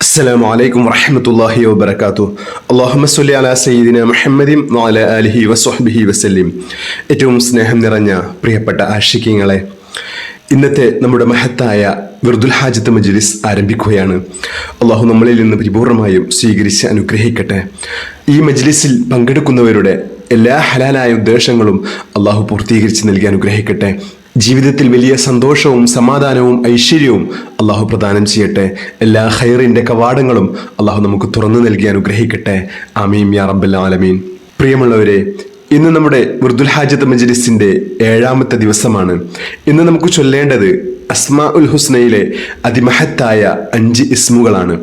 അസ്സലാമു അലൈക്കും വറഹ്മത്തുള്ളാഹി വബറകാതുഹു. അല്ലാഹുമ്മ സ്വല്ലി അലാ സയ്യിദിന മുഹമ്മദിൻ വഅലാ ആലിഹി വസ്വഹ്ബിഹി വസല്ലം. ഏറ്റവും സ്നേഹം നിറഞ്ഞ പ്രിയപ്പെട്ട ആശിഖീങ്ങളെ, ഇന്നത്തെ നമ്മുടെ മഹത്തായ വിർദുൽ ഹാജത്ത് മജ്ലിസ് ആരംഭിക്കുകയാണ്. അള്ളാഹു നമ്മളിൽ നിന്ന് പരിപൂർണമായും സ്വീകരിച്ച് അനുഗ്രഹിക്കട്ടെ. ഈ മജ്ലിസിൽ പങ്കെടുക്കുന്നവരുടെ എല്ലാ ഹലാലായ ഉദ്ദേശങ്ങളും അള്ളാഹു പൂർത്തീകരിച്ച് നൽകി അനുഗ്രഹിക്കട്ടെ. ജീവിതത്തിൽ വലിയ സന്തോഷവും സമാധാനവും ഐശ്വര്യവും അള്ളാഹു പ്രദാനം ചെയ്യട്ടെ. എല്ലാ ഖൈറിൻ്റെ കവാടങ്ങളും അള്ളാഹു നമുക്ക് തുറന്നു നൽകി അനുഗ്രഹിക്കട്ടെ. ആമീൻ യാ റബ്ബൽ ആലമീൻ. പ്രിയമുള്ളവരെ, ഇന്ന് നമ്മുടെ വിർദുൽ ഹാജത്ത് മജ്ലിസിൻ്റെ 7ാമത്തെ ദിവസമാണ്. ഇന്ന് നമുക്ക് ചൊല്ലേണ്ടത് അസ്മാഉൽ ഹുസ്നയിലെ അതിമഹത്തായ 5 ഇസ്മുകളാണ്.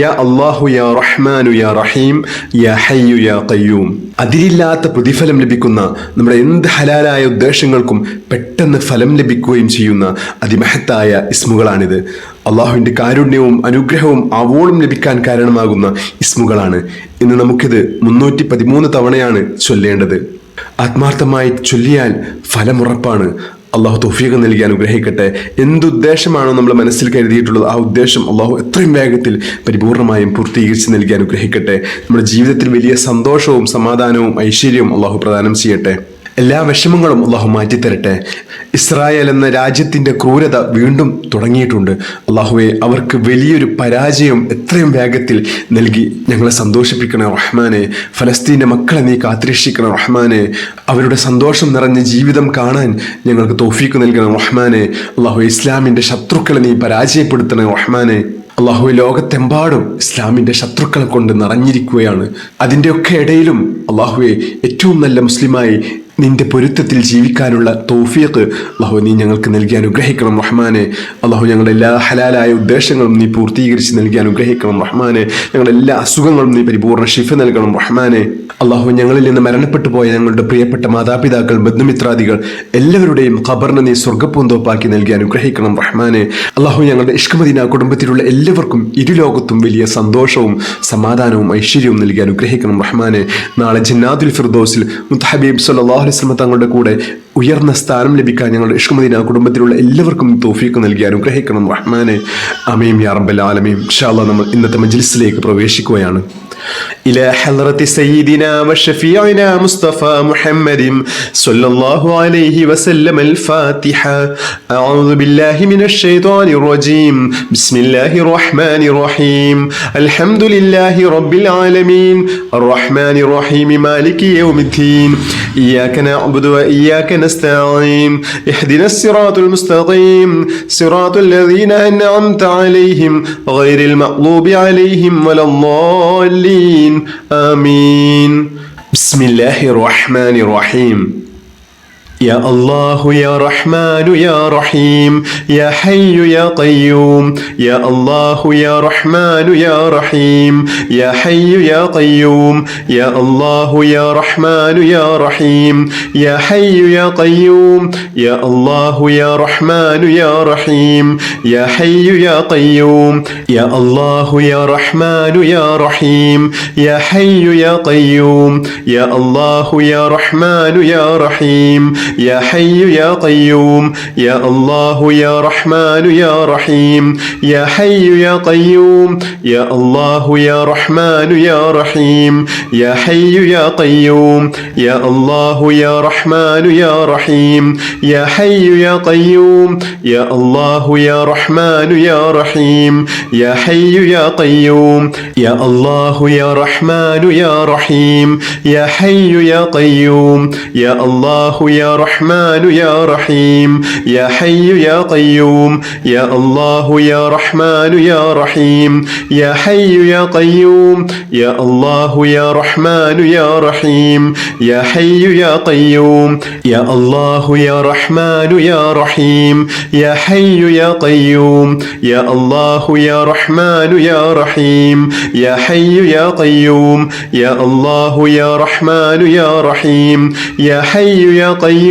യാ അല്ലാഹു യാ റഹ്മാനു യാ റഹീം യാ ഹയ്യു യാ ഖയ്യൂം. അതിരില്ലാത്ത പ്രതിഫലം ലഭിക്കുന്ന, നമ്മുടെ എന്ത് ഹലാലായ ഉദ്ദേശങ്ങൾക്കും പെട്ടെന്ന് ഫലം ലഭിക്കുകയും ചെയ്യുന്ന അതിമഹത്തായ ഇസ്മുകളാണിത്. അള്ളാഹുവിൻ്റെ കാരുണ്യവും അനുഗ്രഹവും ആവോളം ലഭിക്കാൻ കാരണമാകുന്ന ഇസ്മുകളാണ്. ഇന്ന് നമുക്കിത് 313 തവണയാണ് ചൊല്ലേണ്ടത്. ആത്മാർത്ഥമായി ചൊല്ലിയാൽ ഫലമുറപ്പാണ്. അള്ളാഹു തൗഫീഖ് നൽകി അനുഗ്രഹിക്കട്ടെ. എന്തുദ്ദേശമാണോ നമ്മൾ മനസ്സിൽ കരുതിയിട്ടുള്ളത്, ആ ഉദ്ദേശം അള്ളാഹു എത്രയും വേഗത്തിൽ പരിപൂർണമായും പൂർത്തീകരിച്ച് നൽകി അനുഗ്രഹിക്കട്ടെ. നമ്മുടെ ജീവിതത്തിൽ വലിയ സന്തോഷവും സമാധാനവും ഐശ്വര്യവും അള്ളാഹു പ്രദാനം ചെയ്യട്ടെ. എല്ലാ വിഷമങ്ങളും അള്ളാഹു മാറ്റിത്തരട്ടെ. ഇസ്രായേൽ എന്ന രാജ്യത്തിൻ്റെ ക്രൂരത വീണ്ടും തുടങ്ങിയിട്ടുണ്ട്. അള്ളാഹുവെ, അവർക്ക് വലിയൊരു പരാജയം എത്രയും വേഗത്തിൽ നൽകി ഞങ്ങളെ സന്തോഷിപ്പിക്കണേ റഹ്മാനെ. ഫലസ്തീൻ്റെ മക്കളെ നീ കാത്തിരക്ഷിക്കണേ റഹ്മാനെ. അവരുടെ സന്തോഷം നിറഞ്ഞ ജീവിതം കാണാൻ ഞങ്ങൾക്ക് തൗഫീഖ് നൽകണം റഹ്മാനെ. അള്ളാഹു, ഇസ്ലാമിൻ്റെ ശത്രുക്കളെ നീ പരാജയപ്പെടുത്തണേ റഹ്മാനെ. അള്ളാഹു, ലോകത്തെമ്പാടും ഇസ്ലാമിൻ്റെ ശത്രുക്കളെ കൊണ്ട് നിറഞ്ഞിരിക്കുകയാണ്. അതിൻ്റെയൊക്കെ ഇടയിലും അള്ളാഹുവെ, ഏറ്റവും നല്ല മുസ്ലിമായി നിന്റെ പൊരുത്തത്തിൽ ജീവിക്കാനുള്ള തൗഫീഖ് അള്ളാഹു നീ ഞങ്ങൾക്ക് നൽകി അനുഗ്രഹിക്കണം റഹ്മാനെ. അള്ളാഹു, ഞങ്ങളുടെ എല്ലാ ഹലാലായ ഉദ്ദേശങ്ങളും നീ പൂർത്തീകരിച്ച് നൽകി അനുഗ്രഹിക്കണം റഹ്മാനെ. ഞങ്ങളുടെ എല്ലാ അസുഖങ്ങളും നീ പരിപൂർണ്ണ ശിഫ നൽകണം റഹ്മാനെ. അള്ളാഹു, ഞങ്ങളിൽ നിന്ന് മരണപ്പെട്ടു പോയ ഞങ്ങളുടെ പ്രിയപ്പെട്ട മാതാപിതാക്കൾ, ബന്ധുമിത്രാദികൾ എല്ലാവരുടെയും ഖബറിനെ നീ സ്വർഗ്ഗപ്പൂന്തോപ്പാക്കി നൽകി അനുഗ്രഹിക്കണം റഹ്മാനെ. അള്ളാഹു, ഞങ്ങളുടെ ഇഷ്ക് മദീന കുടുംബത്തിലുള്ള എല്ലാവർക്കും ഇരുലോകത്തും വലിയ സന്തോഷവും സമാധാനവും ഐശ്വര്യവും നൽകി അനുഗ്രഹിക്കണം റഹ്മാനെ. നാളെ ജന്നാത്തുൽ ഫിർദൗസിൽ മുത്തഹബീബ് സല്ലല്ലാഹു അലൈഹി വസല്ലം തങ്ങളുടെ കൂടെ ഉയർന്ന സ്ഥാനം ലഭിക്കാൻ ഞങ്ങളുടെ ഇഷ്ക് മദീന കുടുംബത്തിലുള്ള എല്ലാവർക്കും തൗഫീഖ് നൽകി അനുഗ്രഹിക്കണം റഹ്മാനെ. ആമീൻ യാ റബ്ബൽ ആലമീൻ. ഇൻഷാ അല്ലാഹ് നമ്മൾ ഇന്നത്തെ മജ്ലിസിലേക്ക് പ്രവേശിക്കുകയാണ്. إلى حضرة سيدنا وشفيعنا مصطفى محمد صلى الله عليه وسلم الفاتحة. أعوذ بالله من الشيطان الرجيم. بسم الله الرحمن الرحيم. الحمد لله رب العالمين الرحمن الرحيم مالك يوم الدين. إياك نعبد وإياك نستعين. اهدنا الصراط المستقيم صراط الذين أنعمت عليهم غير المغضوب عليهم ولا الضالين. آمين. بسم الله الرحمن الرحيم. يا الله يا رحمن يا رحيم يا حي يا قيوم. يا الله يا رحمن يا رحيم يا حي يا قيوم. يا الله يا رحمن يا رحيم يا حي يا قيوم. يا الله يا رحمن يا رحيم يا حي يا قيوم. يا الله يا رحمن يا رحيم يا حي يا قيوم. يا الله يا رحمن يا رحيم يا حي يا قيوم. يا الله يا رحمن يا رحيم يا حي يا قيوم. يا الله يا رحمن يا رحيم يا حي يا قيوم. يا الله يا رحمن يا رحيم يا حي يا قيوم. يا الله يا رحمن يا رحيم يا حي يا قيوم. يا الله يا رحمن يا رحيم يا حي يا قيوم. يا الله يا رحمن يا رحيم يا حي يا قيوم. يا الله يا رحمن يا رحيم يا حي يا قيوم. يا الله يا رحمن يا رحيم يا حي يا قيوم. يا الله يا رحمن يا رحيم يا حي يا قيوم. يا الله يا رحمن يا رحيم يا حي يا قيوم. يا الله يا رحمن يا رحيم يا حي يا قيوم.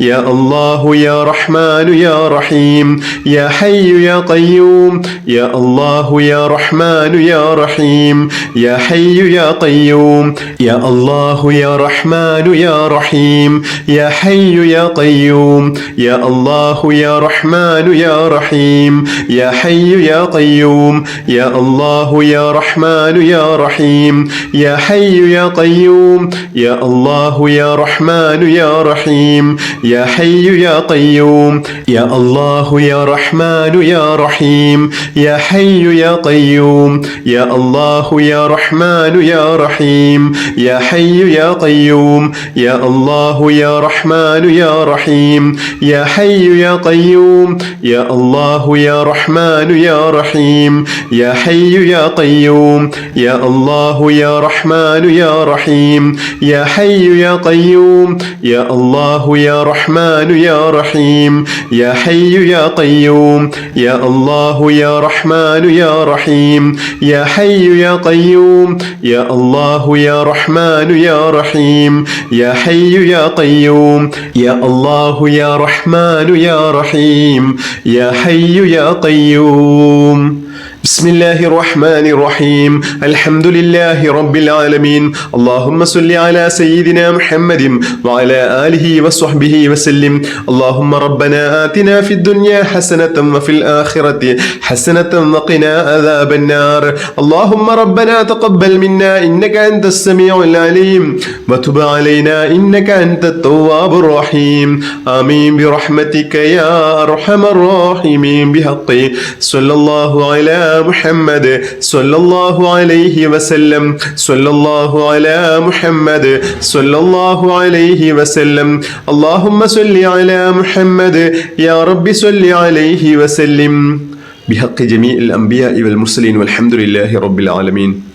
يا الله يا رحمن يا رحيم يا حي يا قيوم يا الله يا رحمن يا رحيم يا حي يا قيوم يا الله يا رحمن يا رحيم يا حي يا قيوم يا الله يا رحمن يا رحيم يا حي يا قيوم يا الله يا رحمن يا رحيم يا حي يا قيوم يا الله يا رحمن يا رحيم يا حي يا قيوم يا الله يا رحمن يا رحيم يا حي يا قيوم يا الله يا رحمن يا رحيم يا حي يا قيوم يا الله يا رحمن يا رحيم يا حي يا قيوم يا الله يا رحمن يا رحيم يا حي يا قيوم يا الله يا رحمن يا رحيم يا حي يا قيوم يا الله يا رحمن يا رحيم يا حي يا قيوم يا الله يا رحمن يا رحيم يا حي يا قيوم يا الله يا رحمن يا رحيم يا حي يا قيوم يا الله يا رحمن يا رحيم يا حي يا قيوم. بسم الله الرحمن الرحيم الحمد لله رب العالمين اللهم صل على سيدنا محمد وعلى آله وصحبه وسلم. اللهم ربنا آتنا في الدنيا حسنة وفي الآخرة حسنة وقنا عذاب النار. اللهم ربنا تقبل منا إنك أنت السميع العليم وتب علينا إنك أنت التواب الرحيم. آمين برحمتك يا أرحم الراحمين بحق صلى الله على محمد صلى الله عليه وسلم صلى الله على محمد صلى الله عليه وسلم. اللهم صل على محمد يا رب صل عليه وسلم بحق جميع الأنبياء والمرسلين والحمد لله رب العالمين.